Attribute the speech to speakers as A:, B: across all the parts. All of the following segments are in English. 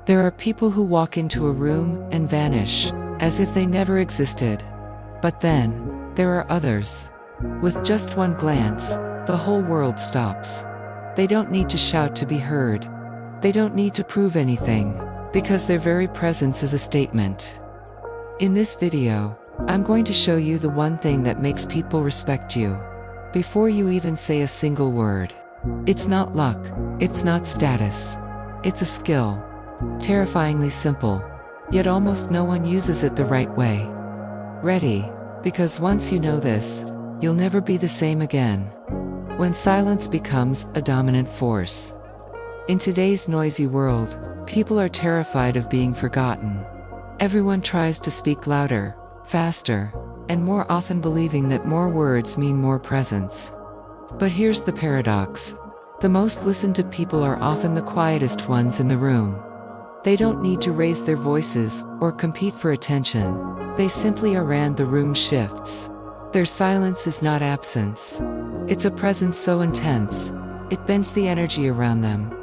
A: There are people who walk into a room and vanish, as if they never existed. But then, there are others. With just one glance, the whole world stops. They don't need to shout to be heard. They don't need to prove anything, because their very presence is a statement. In this video, I'm going to show you the one thing that makes people respect you, before you even say a single word. It's not luck, it's not status. It's a skill. Terrifyingly simple, yet almost no one uses it the right way. Ready? Because once you know this, you'll never be the same again. When silence becomes a dominant force. In today's noisy world, people are terrified of being forgotten. Everyone tries to speak louder, faster, and more often, believing that more words mean more presence. But here's the paradox. The most listened to people are often the quietest ones in the room. They don't need to raise their voices or compete for attention. They simply are, and the room shifts. Their silence is not absence. It's a presence so intense, it bends the energy around them.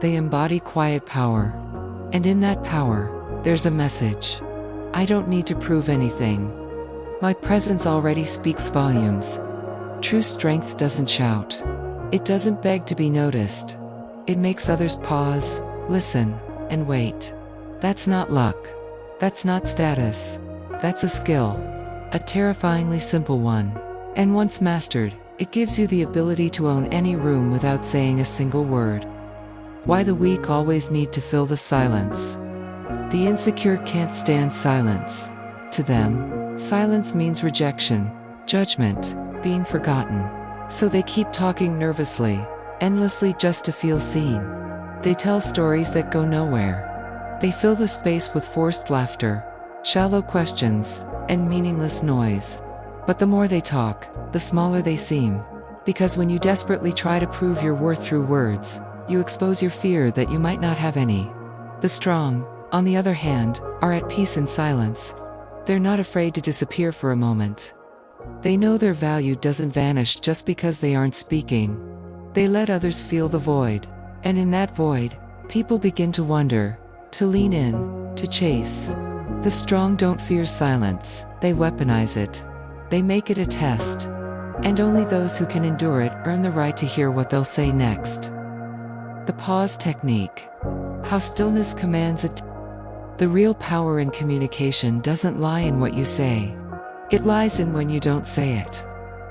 A: They embody quiet power. And in that power, there's a message. I don't need to prove anything. My presence already speaks volumes. True strength doesn't shout. It doesn't beg to be noticed. It makes others pause, listen, and wait. That's not luck. That's not status. That's a skill. A terrifyingly simple one. And once mastered, it gives you the ability to own any room without saying a single word. Why the weak always need to fill the silence. The insecure can't stand silence. To them, silence means rejection, judgment, being forgotten. So they keep talking nervously, endlessly, just to feel seen. They tell stories that go nowhere. They fill the space with forced laughter, shallow questions, and meaningless noise. But the more they talk, the smaller they seem. Because when you desperately try to prove your worth through words, you expose your fear that you might not have any. The strong, on the other hand, are at peace in silence. They're not afraid to disappear for a moment. They know their value doesn't vanish just because they aren't speaking. They let others feel the void. And in that void, people begin to wonder, to lean in, to chase. The strong don't fear silence, they weaponize it. They make it a test. And only those who can endure it earn the right to hear what they'll say next. The pause technique. How stillness commands the real power in communication doesn't lie in what you say. It lies in when you don't say it.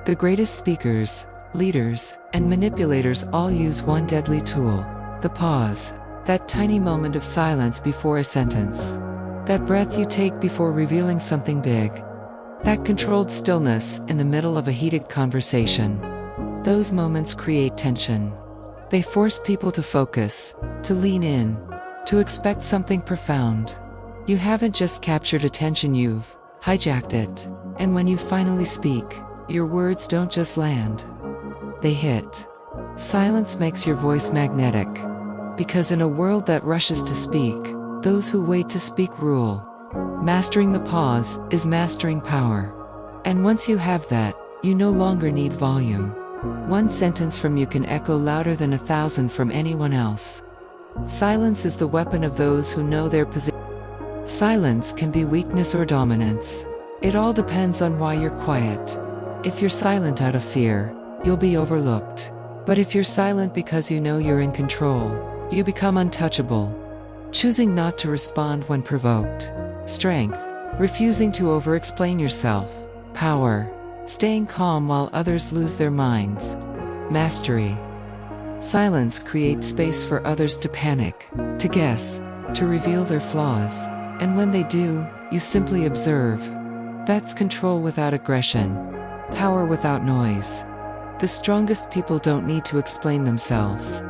A: The greatest speakers, leaders, and manipulators all use one deadly tool, the pause. That tiny moment of silence before a sentence. That breath you take before revealing something big. That controlled stillness in the middle of a heated conversation. Those moments create tension. They force people to focus, to lean in, to expect something profound. You haven't just captured attention, you've hijacked it. And when you finally speak, your words don't just land. They hit. Silence makes your voice magnetic. Because in a world that rushes to speak, those who wait to speak rule. Mastering the pause is mastering power. And once you have that, you no longer need volume. One sentence from you can echo louder than 1,000 from anyone else. Silence is the weapon of those who know their position. Silence can be weakness or dominance. It all depends on why you're quiet. If you're silent out of fear, you'll be overlooked. But if you're silent because you know you're in control, you become untouchable. Choosing not to respond when provoked. Strength. Refusing to over-explain yourself. Power. Staying calm while others lose their minds. Mastery. Silence creates space for others to panic, to guess, to reveal their flaws. And when they do, you simply observe. That's control without aggression. Power without noise. The strongest people don't need to explain themselves.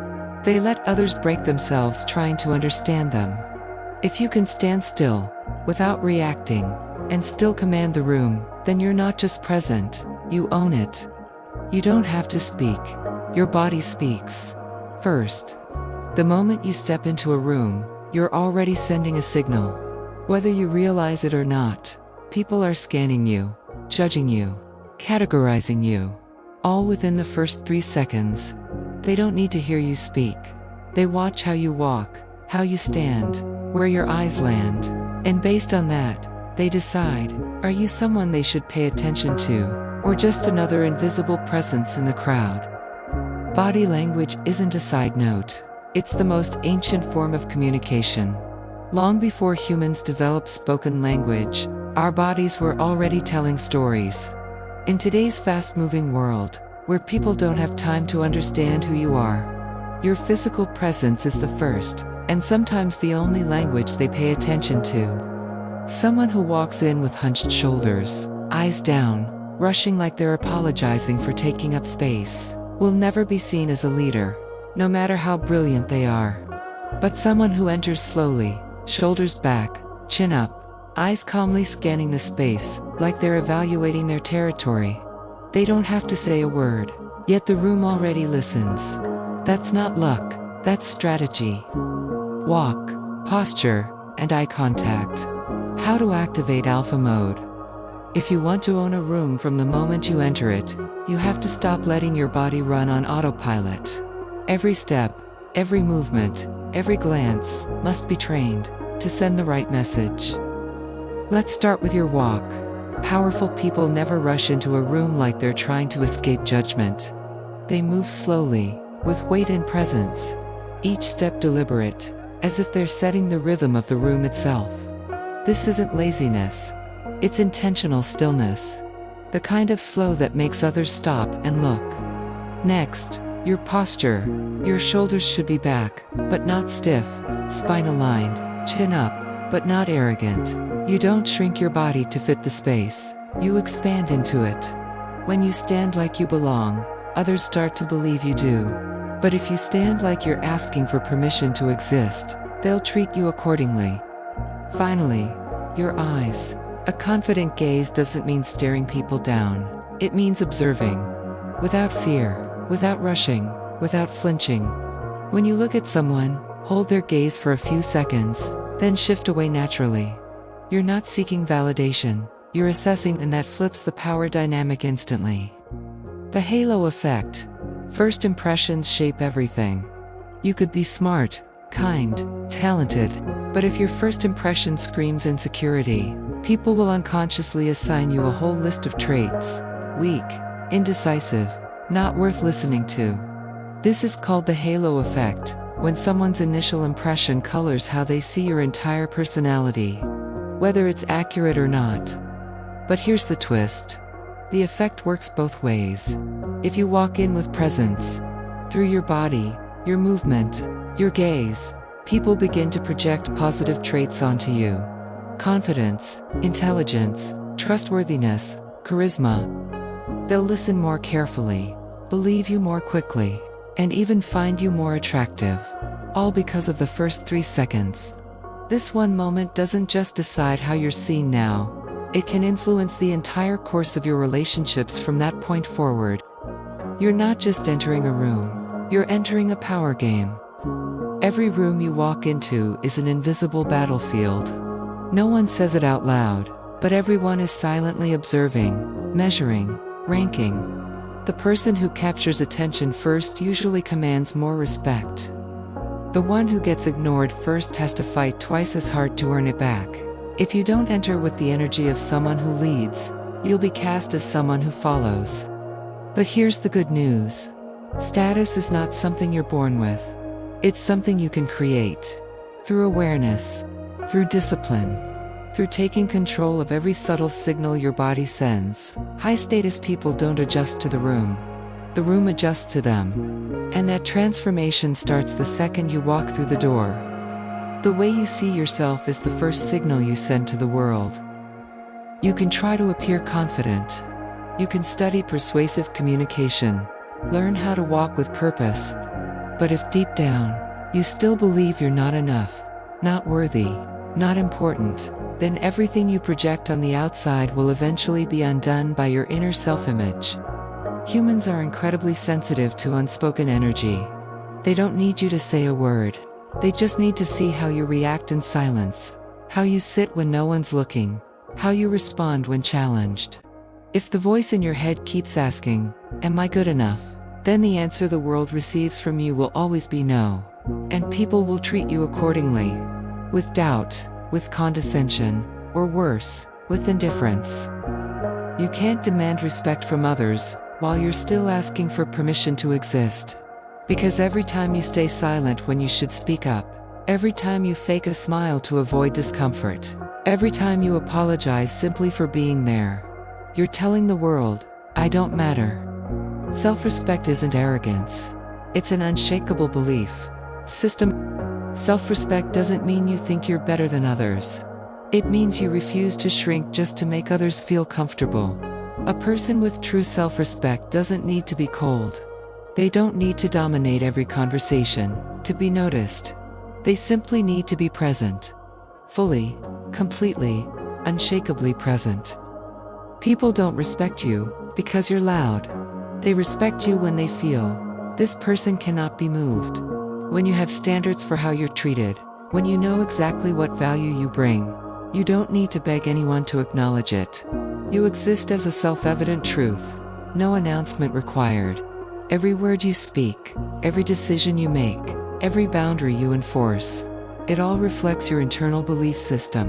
A: They let others break themselves trying to understand them. If you can stand still, without reacting, and still command the room, then you're not just present, you own it. You don't have to speak. Your body speaks. First. The moment you step into a room, you're already sending a signal. Whether you realize it or not, people are scanning you, judging you, categorizing you. All within the first 3 seconds. They don't need to hear you speak. They watch how you walk, how you stand, where your eyes land. And based on that, they decide, are you someone they should pay attention to, or just another invisible presence in the crowd? Body language isn't a side note. It's the most ancient form of communication. Long before humans developed spoken language, our bodies were already telling stories. In today's fast-moving world, where people don't have time to understand who you are, your physical presence is the first, and sometimes the only language they pay attention to. Someone who walks in with hunched shoulders, eyes down, rushing like they're apologizing for taking up space, will never be seen as a leader, no matter how brilliant they are. But someone who enters slowly, shoulders back, chin up, eyes calmly scanning the space, like they're evaluating their territory. They don't have to say a word, yet the room already listens. That's not luck, that's strategy. Walk, posture, and eye contact. How to activate alpha mode. If you want to own a room from the moment you enter it, you have to stop letting your body run on autopilot. Every step, every movement, every glance must be trained to send the right message. Let's start with your walk. Powerful people never rush into a room like they're trying to escape judgment. They move slowly, with weight and presence, each step deliberate, as if they're setting the rhythm of the room itself. This isn't laziness. It's intentional stillness. The kind of slow that makes others stop and look. Next, your posture. Your shoulders should be back, but not stiff, spine aligned, chin up, but not arrogant. You don't shrink your body to fit the space, you expand into it. When you stand like you belong, others start to believe you do. But if you stand like you're asking for permission to exist, they'll treat you accordingly. Finally, your eyes. A confident gaze doesn't mean staring people down. It means observing. Without fear, without rushing, without flinching. When you look at someone, hold their gaze for a few seconds, then shift away naturally. You're not seeking validation, you're assessing, and that flips the power dynamic instantly. The halo effect. First impressions shape everything. You could be smart, kind, talented, but if your first impression screams insecurity, people will unconsciously assign you a whole list of traits. Weak, indecisive, not worth listening to. This is called the halo effect, when someone's initial impression colors how they see your entire personality, whether it's accurate or not. But here's the twist. The effect works both ways. If you walk in with presence, through your body, your movement, your gaze, people begin to project positive traits onto you. Confidence, intelligence, trustworthiness, charisma. They'll listen more carefully, believe you more quickly, and even find you more attractive. All because of the first 3 seconds. This one moment doesn't just decide how you're seen now. It can influence the entire course of your relationships from that point forward. You're not just entering a room, you're entering a power game. Every room you walk into is an invisible battlefield. No one says it out loud, but everyone is silently observing, measuring, ranking. The person who captures attention first usually commands more respect. The one who gets ignored first has to fight twice as hard to earn it back. If you don't enter with the energy of someone who leads, you'll be cast as someone who follows. But here's the good news. Status is not something you're born with. It's something you can create. Through awareness, through discipline, through taking control of every subtle signal your body sends. High-status people don't adjust to the room adjusts to them. And that transformation starts the second you walk through the door. The way you see yourself is the first signal you send to the world. You can try to appear confident. You can study persuasive communication, learn how to walk with purpose. But if deep down, you still believe you're not enough, not worthy, not important, then everything you project on the outside will eventually be undone by your inner self-image. Humans are incredibly sensitive to unspoken energy. They don't need you to say a word. They just need to see how you react in silence, how you sit when no one's looking, how you respond when challenged. If the voice in your head keeps asking, "Am I good enough?" then the answer the world receives from you will always be no. And people will treat you accordingly. with doubt, with condescension, or worse, with indifference. You can't demand respect from others while you're still asking for permission to exist. Because every time you stay silent when you should speak up, every time you fake a smile to avoid discomfort, every time you apologize simply for being there, you're telling the world, I don't matter. Self-respect isn't arrogance. It's an unshakable belief system. Self-respect doesn't mean you think you're better than others. It means you refuse to shrink just to make others feel comfortable. A person with true self-respect doesn't need to be cold. They don't need to dominate every conversation, to be noticed. They simply need to be present. Fully, completely, unshakably present. People don't respect you because you're loud. They respect you when they feel, this person cannot be moved. When you have standards for how you're treated, when you know exactly what value you bring, you don't need to beg anyone to acknowledge it. You exist as a self-evident truth, no announcement required. Every word you speak, every decision you make, every boundary you enforce, it all reflects your internal belief system.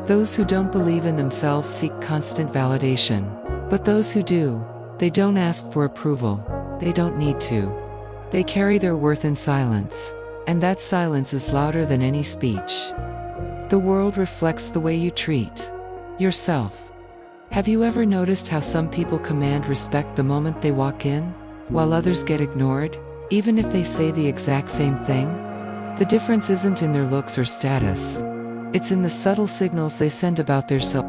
A: Those who don't believe in themselves seek constant validation, but those who do, they don't ask for approval, they don't need to. They carry their worth in silence, and that silence is louder than any speech. The world reflects the way you treat yourself. Have you ever noticed how some people command respect the moment they walk in, while others get ignored, even if they say the exact same thing? The difference isn't in their looks or status. It's in the subtle signals they send about their self.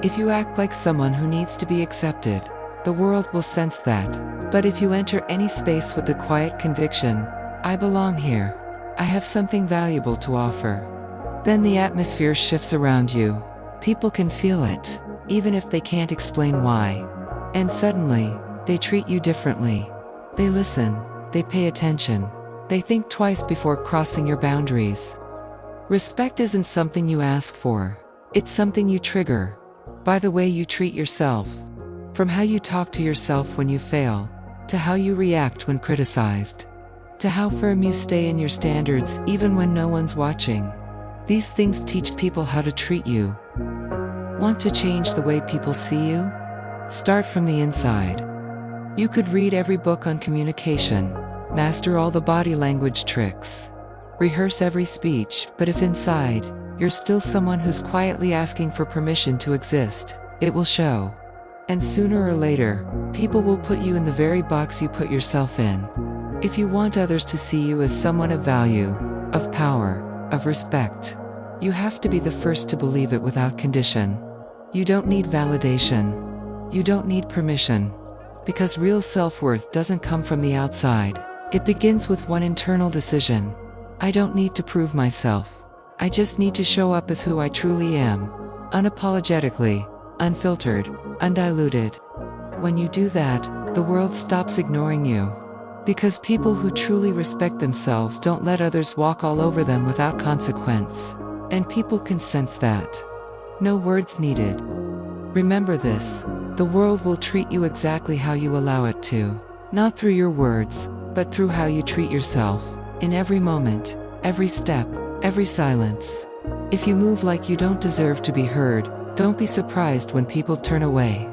A: If you act like someone who needs to be accepted, the world will sense that. But if you enter any space with the quiet conviction, I belong here, I have something valuable to offer, then the atmosphere shifts around you. People can feel it, even if they can't explain why. And suddenly, they treat you differently. They listen, they pay attention, they think twice before crossing your boundaries. Respect isn't something you ask for, it's something you trigger, by the way you treat yourself. From how you talk to yourself when you fail, to how you react when criticized, to how firm you stay in your standards even when no one's watching. These things teach people how to treat you. Want to change the way people see you? Start from the inside. You could read every book on communication, master all the body language tricks, rehearse every speech, but if inside, you're still someone who's quietly asking for permission to exist, it will show. And sooner or later, people will put you in the very box you put yourself in. If you want others to see you as someone of value, of power, of respect, you have to be the first to believe it without condition. You don't need validation. You don't need permission. Because real self-worth doesn't come from the outside. It begins with one internal decision. I don't need to prove myself. I just need to show up as who I truly am. Unapologetically, unfiltered, undiluted. When you do that, the world stops ignoring you. Because people who truly respect themselves don't let others walk all over them without consequence. And people can sense that. No words needed. Remember this, the world will treat you exactly how you allow it to. Not through your words, but through how you treat yourself, in every moment, every step, every silence. If you move like you don't deserve to be heard, don't be surprised when people turn away.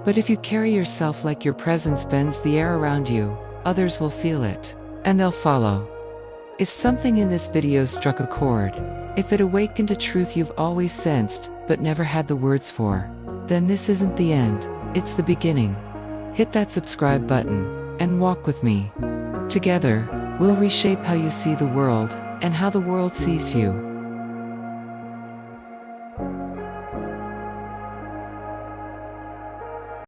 A: But if you carry yourself like your presence bends the air around you, others will feel it, and they'll follow. If something in this video struck a chord, if it awakened a truth you've always sensed, but never had the words for, then this isn't the end, it's the beginning. Hit that subscribe button, and walk with me. Together, we'll reshape how you see the world, and how the world sees you.